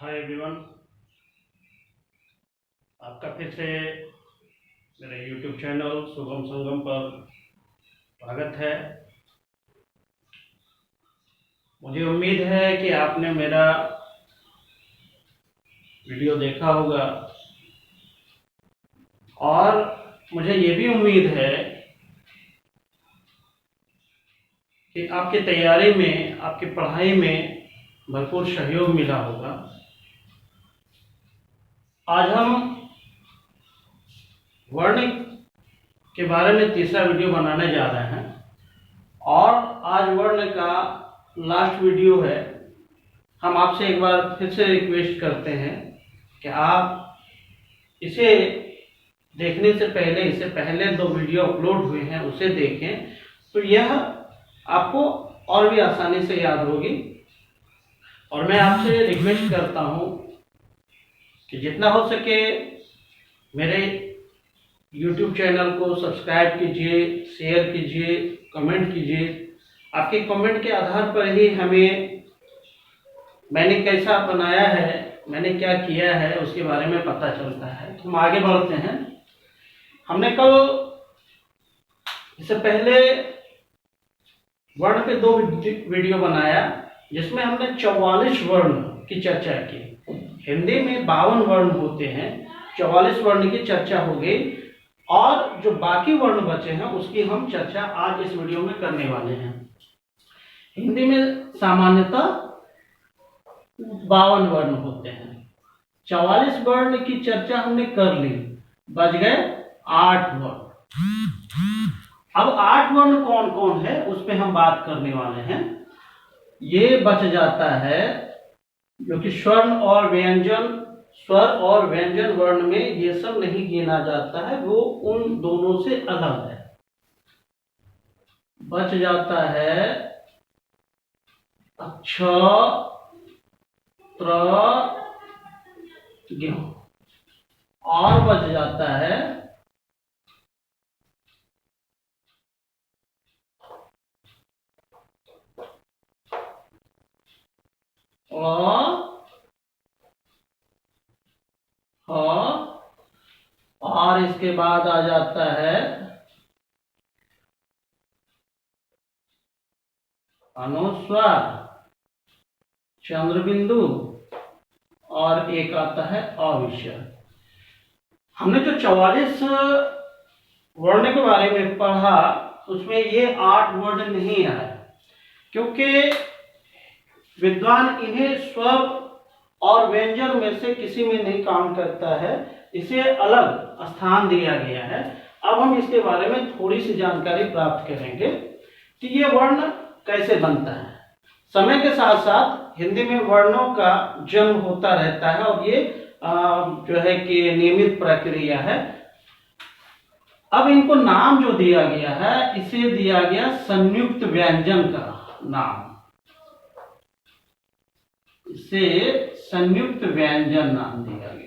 Hi everyone, आपका फिर से मेरे YouTube चैनल शुभम संगम पर स्वागत है। मुझे उम्मीद है कि आपने मेरा वीडियो देखा होगा और मुझे ये भी उम्मीद है कि आपकी तैयारी में, आपकी पढ़ाई में भरपूर सहयोग मिला होगा। आज हम वर्ण के बारे में तीसरा वीडियो बनाने जा रहे हैं और आज वर्ण का लास्ट वीडियो है। हम आपसे एक बार फिर से रिक्वेस्ट करते हैं कि आप इसे देखने से पहले, इससे पहले 2 वीडियो अपलोड हुए हैं उसे देखें, तो यह आपको और भी आसानी से याद होगी। और मैं आपसे रिक्वेस्ट करता हूं कि जितना हो सके मेरे YouTube चैनल को सब्सक्राइब कीजिए, शेयर कीजिए, कमेंट कीजिए। आपके कमेंट के आधार पर ही हमें मैंने कैसा बनाया है, मैंने क्या किया है, उसके बारे में पता चलता है। तो हम आगे बढ़ते हैं। हमने कल इससे पहले वर्ण पे 2 वीडियो बनाया जिसमें हमने 44 वर्ण की चर्चा की। हिंदी में 52 वर्ण होते हैं, 44 वर्ण की चर्चा हो गई और जो बाकी वर्ण बचे हैं उसकी हम चर्चा आज इस वीडियो में करने वाले हैं। हिंदी में सामान्यतः 52 वर्ण होते हैं। 44 वर्ण की चर्चा हमने कर ली, बच गए 8 वर्ण। अब 8 वर्ण कौन कौन है उस पे हम बात करने वाले हैं। ये बच जाता है जो कि स्वर्ण और व्यंजन, स्वर और व्यंजन वर्ण में ये सब नहीं गिना जाता है, वो उन दोनों से अलग है। बच जाता है अक्ष, त्र, ज्ञ और बच जाता है और इसके बाद आ जाता है अनुस्वार, चंद्रबिंदु और एक आता है अविषय। हमने जो 44 वर्ण के बारे में पढ़ा उसमें ये 8 वर्ण नहीं आए, क्योंकि विद्वान इन्हें स्वर और व्यंजन में से किसी में नहीं काम करता है, इसे अलग स्थान दिया गया है। अब हम इसके बारे में थोड़ी सी जानकारी प्राप्त करेंगे कि ये वर्ण कैसे बनता है। समय के साथ साथ हिंदी में वर्णों का जन्म होता रहता है और ये जो है कि नियमित प्रक्रिया है। अब इनको नाम जो दिया गया है, इसे दिया गया संयुक्त व्यंजन का नाम। इसे संयुक्त व्यंजन नाम दिया गया।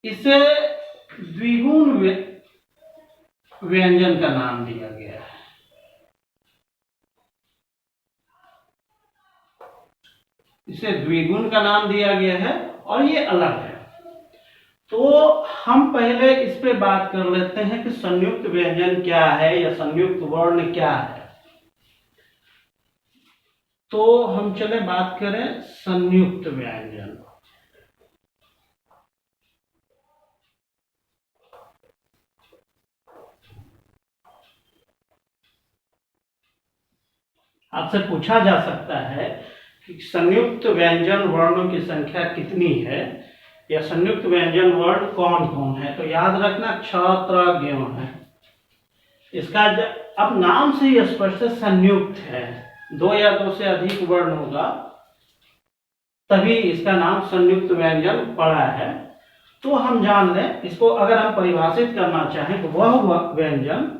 इसे द्विगुण व्यंजन का नाम दिया गया है। इसे द्विगुण का नाम दिया गया है और ये अलग है। तो हम पहले इस पे बात कर लेते हैं कि संयुक्त व्यंजन क्या है या संयुक्त वर्ण क्या है। तो हम चले बात करें संयुक्त व्यंजन। आपसे पूछा जा सकता है कि संयुक्त व्यंजन वर्णों की संख्या कितनी है या संयुक्त व्यंजन वर्ण कौन कौन है। तो याद रखना क्ष, त्र, ज्ञ है। इसका अब नाम से ही स्पष्ट संयुक्त है, 2 या 2 से अधिक वर्ण होगा तभी इसका नाम संयुक्त व्यंजन पड़ा है। तो हम जान लें इसको, अगर हम परिभाषित करना चाहें तो वह व्यंजन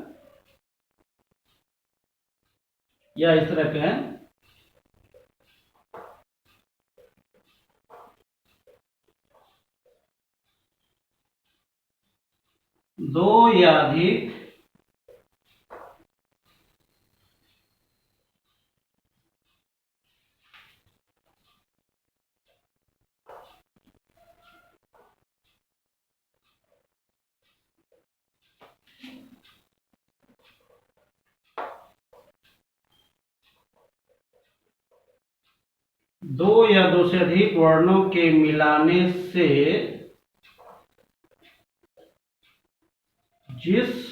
या इस तरह के 2 या अधिक दो या दो से अधिक वर्णों के मिलाने से जिस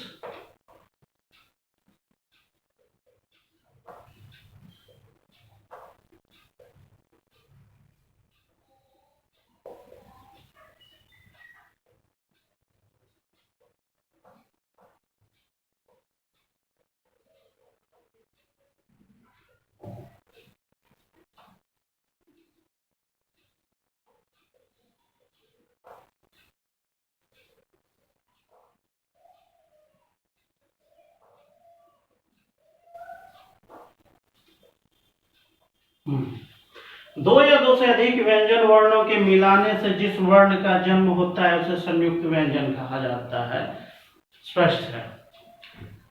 दो या दो से अधिक व्यंजन वर्णों के मिलाने से जिस वर्ण का जन्म होता है उसे संयुक्त व्यंजन कहा जाता है। स्पष्ट है,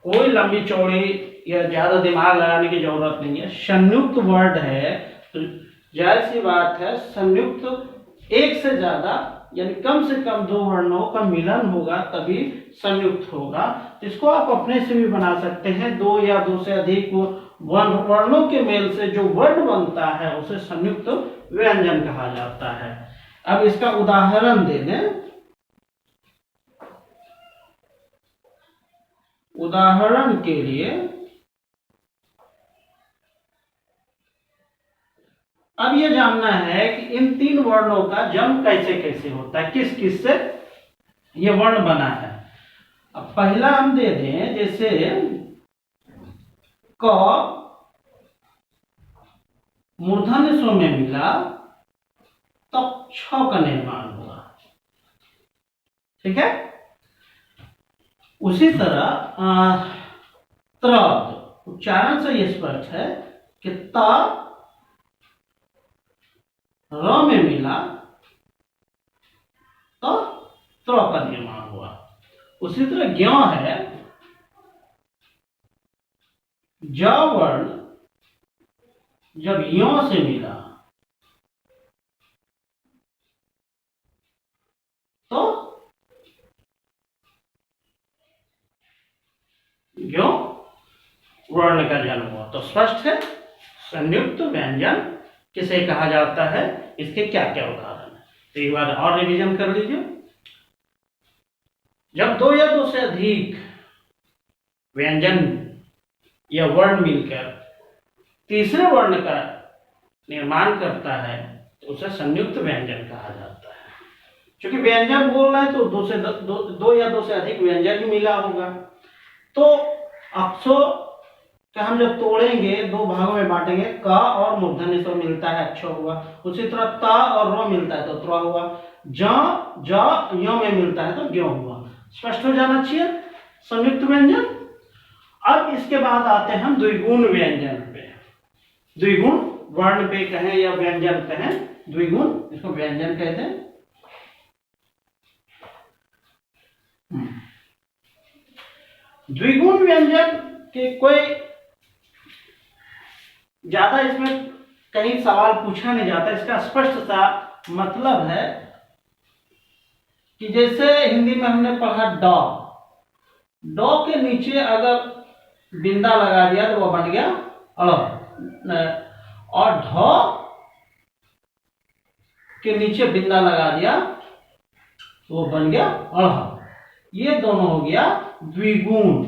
कोई लंबी चौड़ी या ज्यादा दिमाग लगाने की जरूरत नहीं है। संयुक्त वर्ड है तो जाहिर सी बात है संयुक्त एक से ज्यादा यानी कम से कम दो वर्णों का मिलन होगा तभी संयुक्त होगा। तो इसको आप अपने से भी बना सकते हैं। दो या दो से अधिक वर्णों के मेल से जो वर्ण बनता है उसे संयुक्त व्यंजन कहा जाता है। अब इसका उदाहरण दे दें। उदाहरण के लिए अब यह जानना है कि इन तीन वर्णों का जन्म कैसे कैसे होता है, किस किस से ये वर्ण बना है। अब पहला हम दे दें, जैसे क मूर्धन्य स्व में मिला तब छ का निर्माण हुआ। ठीक है। उसी तरह त्र उच्चारण से यह स्पष्ट है कि त र में मिला तो त्र का निर्माण हुआ। उसी तरह ज्ञ है, ज वर्ण जब यो से मिला तो ज्ञ वर्ण का जन्म हुआ। तो स्पष्ट है संयुक्त व्यंजन किसे कहा जाता है, इसके क्या क्या उदाहरण है। तो एक बार और रिवीजन कर लीजिए। जब दो या दो से अधिक व्यंजन या वर्ण मिलकर तीसरे वर्ण का निर्माण करता है तो उसे संयुक्त व्यंजन कहा जाता है। क्योंकि व्यंजन बोल रहे हैं तो दो या दो से अधिक व्यंजन ही मिला होगा। तो अक्षों का हम जब तोड़ेंगे दो भागों में बांटेंगे, क और मूर्धन्य स्व मिलता है अक्ष हुआ। उसी तरह त और र मिलता है तो त्र हुआ। ज य में मिलता है तो ज्ञ हुआ। स्पष्ट हो जाना चाहिए संयुक्त व्यंजन। अब इसके बाद आते हैं हम द्विगुण व्यंजन पे। द्विगुण वर्ण पे कहें या व्यंजन कहें, द्विगुण इसको व्यंजन कहते हैं। द्विगुण व्यंजन के कोई ज्यादा इसमें कहीं सवाल पूछा नहीं जाता। इसका स्पष्ट सा मतलब है कि जैसे हिंदी में हमने पढ़ा ड के नीचे अगर बिंदा लगा दिया तो वह बन गया और ढ के नीचे बिंदा लगा दिया तो वो बन गया अढ़। ये दोनों हो गया द्विगुण।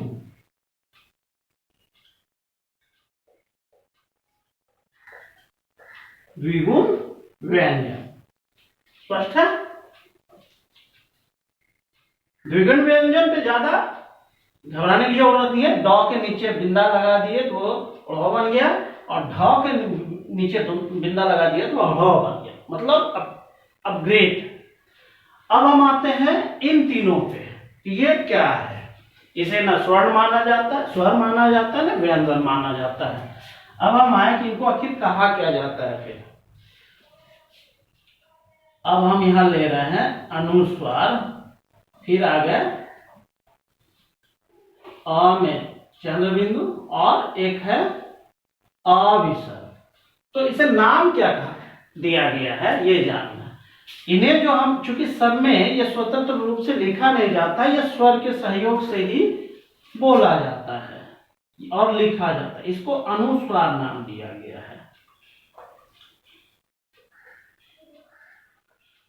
द्विगुण व्यंजन स्पष्ट है। द्विगुण व्यंजन पे ज्यादा घबराने की जरूरत नहीं है। ड के नीचे बिंदा लगा दिए तो वो बन गया और ढ के नीचे बिंदा लगा दिया तो वह बन गया। मतलब अपग्रेड। अब हम आते हैं इन तीनों पे, ये क्या है। इसे ना स्वर्ण माना जाता है, स्वर माना जाता है, ना व्यंजन माना जाता है। अब हम आए कि इनको आखिर कहा क्या जाता है। फिर अब हम यहां ले रहे हैं अनुस्वार, फिर आ गए अ में चंद्र बिंदु और एक है अविसर्ग। तो इसे नाम क्या दिया गया है ये जानना। इन्हें जो हम चूंकि सब में ये स्वतंत्र रूप से लिखा नहीं जाता, यह स्वर के सहयोग से ही बोला जाता है और लिखा जाता है। इसको अनुस्वार नाम दिया गया है।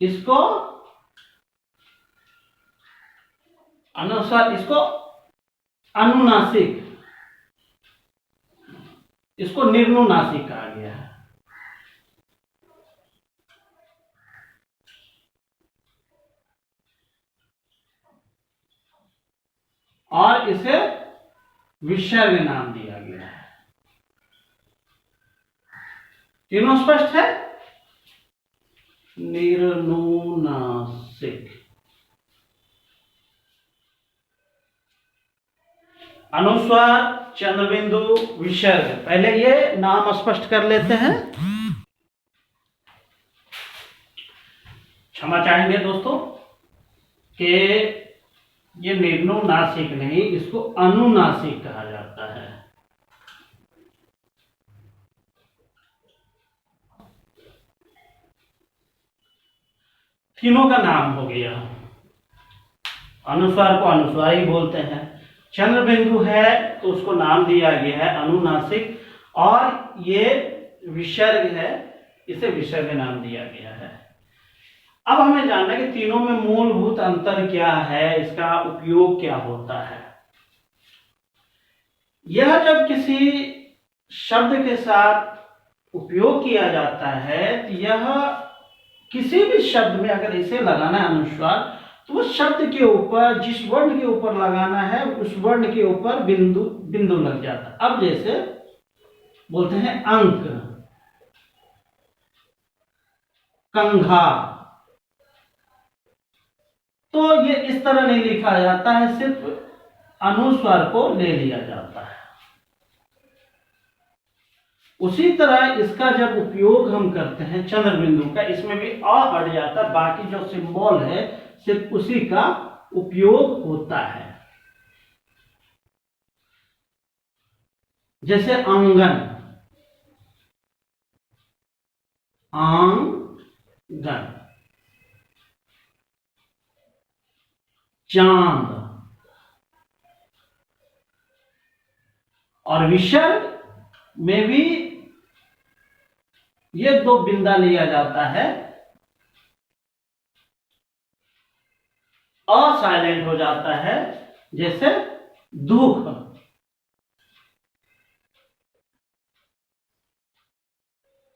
इसको अनुस्वार, इसको अनुनासिक, इसको निर्नुनासिक कहा गया है। और इसे विसर्ग नाम दिया गया है। तीनों स्पष्ट है? निर्नुनासिक, अनुस्वार, चंद्रबिंदु, विसर्ग। पहले ये नाम स्पष्ट कर लेते हैं। क्षमा चाहेंगे दोस्तों कि ये निर्नुनासिक नहीं, इसको अनुनासिक कहा जाता है। तीनों का नाम हो गया। अनुस्वार को अनुस्वार ही बोलते हैं, चंद्रबिंदु है तो उसको नाम दिया गया है अनुनासिक, और ये विसर्ग है, इसे विसर्ग नाम दिया गया है। अब हमें जानना है कि तीनों में मूलभूत अंतर क्या है, इसका उपयोग क्या होता है। यह जब किसी शब्द के साथ उपयोग किया जाता है तो यह किसी भी शब्द में अगर इसे लगाना है अनुस्वार, तो उस शब्द के ऊपर जिस वर्ण के ऊपर लगाना है उस वर्ण के ऊपर बिंदु बिंदु लग जाता है। अब जैसे बोलते हैं अंक, कंघा, तो ये इस तरह नहीं लिखा जाता है, सिर्फ अनुस्वार को ले लिया जाता है। उसी तरह इसका जब उपयोग हम करते हैं चंद्रबिंदु का, इसमें भी अ हट जाता है, बाकी जो सिंबल है सिर्फ उसी का उपयोग होता है। जैसे आंगन, आंगन, चांद, और विसर्ग में भी ये दो बिंदा लिया जाता है, अ साइलेंट हो जाता है। जैसे दुख,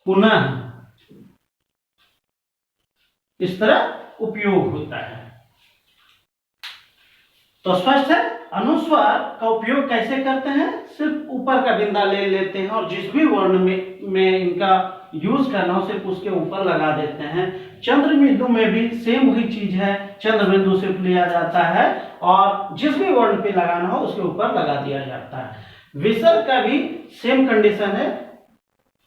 पुनः, इस तरह उपयोग होता है। तो स्पष्ट है, अनुस्वार का उपयोग कैसे करते हैं, सिर्फ ऊपर का बिंदा ले लेते हैं और जिस भी वर्ण में इनका यूज करना हो सिर्फ उसके ऊपर लगा देते हैं। चंद्रबिंदु में भी सेम वही चीज है, चंद्रबिंदु सिर्फ लिया जाता है और जिस भी वर्ण पे लगाना हो उसके ऊपर लगा दिया जाता है। विसर्ग का भी सेम कंडीशन है,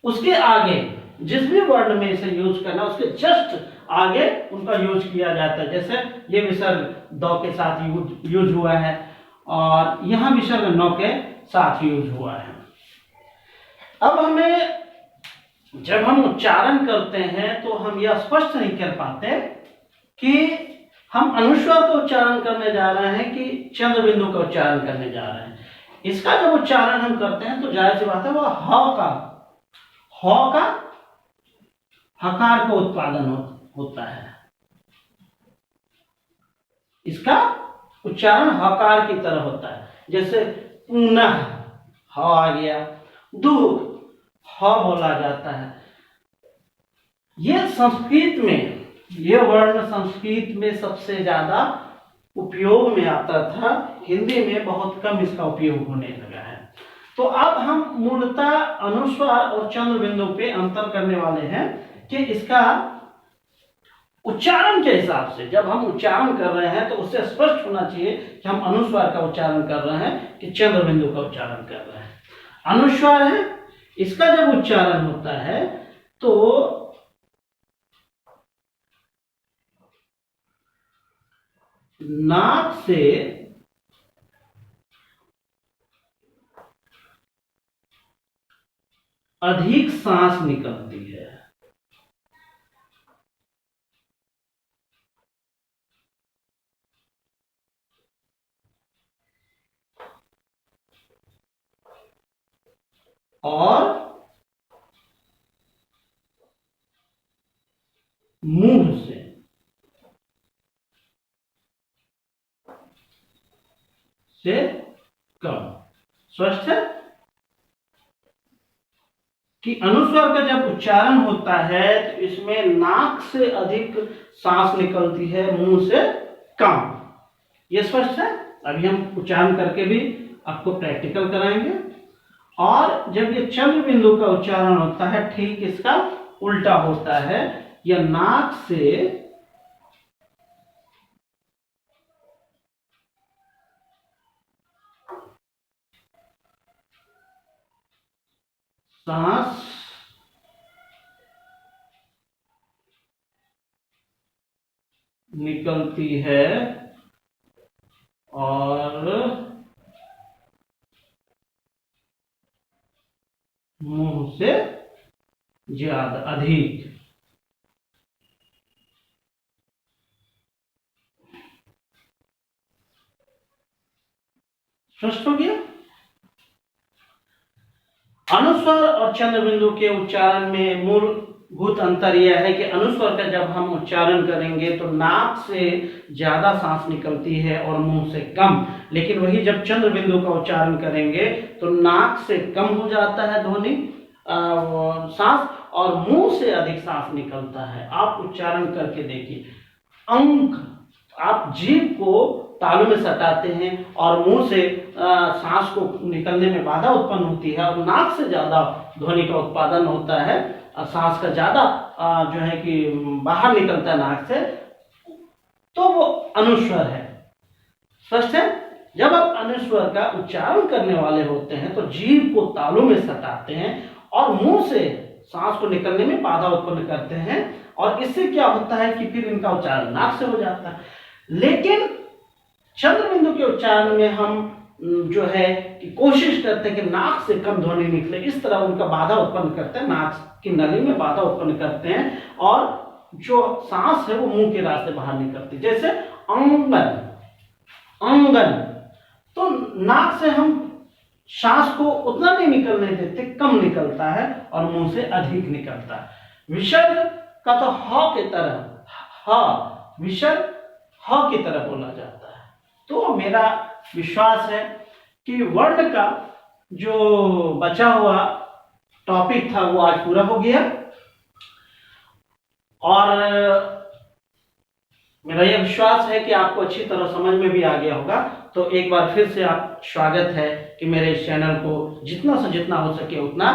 उसके आगे जिस भी वर्ण में इसे यूज करना उसके जस्ट आगे उनका यूज किया जाता है। जैसे ये विसर्ग द के साथ यूज हुआ है और यहां विसर्ग न के साथ यूज हुआ है। अब हमें जब हम उच्चारण करते हैं तो हम यह स्पष्ट नहीं कर पाते कि हम अनुस्वार का उच्चारण करने जा रहे हैं कि चंद्रबिंदु का उच्चारण करने जा रहे हैं। इसका जब उच्चारण हम करते हैं तो जाहिर सी बात है वह ह का हकार का उत्पादन होता है। इसका उच्चारण हकार की तरह होता है। जैसे पुनः ह आ गया, दुख ह बोला जाता है। ये संस्कृत में, ये वर्ण संस्कृत में सबसे ज्यादा उपयोग में आता था, हिंदी में बहुत कम इसका उपयोग होने लगा है। तो अब हम मूलतः अनुस्वार और चंद्रबिंदु पे अंतर करने वाले हैं कि इसका उच्चारण के हिसाब से जब हम उच्चारण कर रहे हैं तो उससे स्पष्ट होना चाहिए कि हम अनुस्वार का उच्चारण कर रहे हैं कि चंद्रबिंदु का उच्चारण कर रहे हैं। अनुस्वार है, इसका जब उच्चारण होता है तो नाक से अधिक सांस निकलती है और मुंह से से कम। स्पष्ट है कि अनुस्वर का जब उच्चारण होता है तो इसमें नाक से अधिक सांस निकलती है, मुंह से कम। ये स्पष्ट है। अभी हम उच्चारण करके भी आपको प्रैक्टिकल कराएंगे। और जब ये चंद्र बिंदु का उच्चारण होता है ठीक इसका उल्टा होता है, यह नाक से सांस निकलती है और मुंह से ज्यादा अधिक। स्पष्ट हो गया। अनुस्वर और चंद्र बिंदु के उच्चारण में मूलभूत अंतर यह है कि अनुस्वर का जब हम उच्चारण करेंगे तो नाक से ज्यादा सांस निकलती है और मुंह से कम, लेकिन वही जब चंद्र बिंदु का उच्चारण करेंगे तो नाक से कम हो जाता है ध्वनि सांस और मुंह से अधिक सांस निकलता है। आप उच्चारण करके देखिए। अंक, आप जीभ को तालू में सटाते हैं और मुंह से सांस को निकलने में बाधा उत्पन्न होती है और नाक से ज्यादा ध्वनि का उत्पादन होता है, सांस का ज्यादा जो है कि बाहर निकलता है नाक से, तो वो अनुस्वर है। स्पष्ट है। जब आप अनुस्वर का उच्चारण करने वाले होते हैं तो जीभ को तालू में सटाते हैं और मुंह से सांस को निकलने में बाधा उत्पन्न करते हैं और इससे क्या होता है कि फिर इनका उच्चारण नाक से हो जाता है। लेकिन चंद्र बिंदु के उच्चारण में हम जो है कि कोशिश करते हैं कि नाक से कम ध्वनि निकले, इस तरह उनका बाधा उत्पन्न करते हैं, नाक की नली में बाधा उत्पन्न करते हैं और जो सांस है वो मुंह के रास्ते बाहर निकलती है। जैसे अंगन, अंगन, तो नाक से हम सांस को उतना नहीं निकलने देते, कम निकलता है और मुंह से अधिक निकलता है। विसर्ग का तो ह की तरह, ह विसर्ग ह की तरह बोला जाता है। तो मेरा विश्वास है कि वर्ण का जो बचा हुआ टॉपिक था वो आज पूरा हो गया और मेरा यह विश्वास है कि आपको अच्छी तरह समझ में भी आ गया होगा। तो एक बार फिर से आप स्वागत है कि मेरे इस चैनल को जितना से जितना हो सके उतना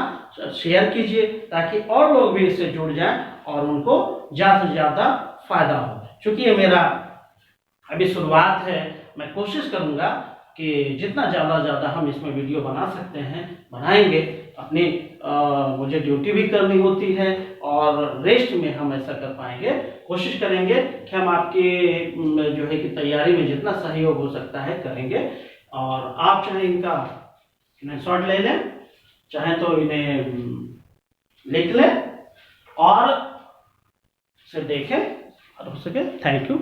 शेयर कीजिए ताकि और लोग भी इससे जुड़ जाएं और उनको ज्यादा से ज्यादा फायदा हो। क्योंकि ये मेरा अभी शुरुआत है, मैं कोशिश करूंगा कि जितना ज्यादा हम इसमें वीडियो बना सकते हैं बनाएंगे। अपनी मुझे ड्यूटी भी करनी होती है और रेस्ट में हम ऐसा कर पाएंगे। कोशिश करेंगे कि हम आपकी जो है कि तैयारी में जितना सहयोग हो सकता है करेंगे। और आप चाहे इनका स्क्रीनशॉट ले लें, चाहे तो इन्हें लिख लें और इसे देखें और हो सके। Thank you.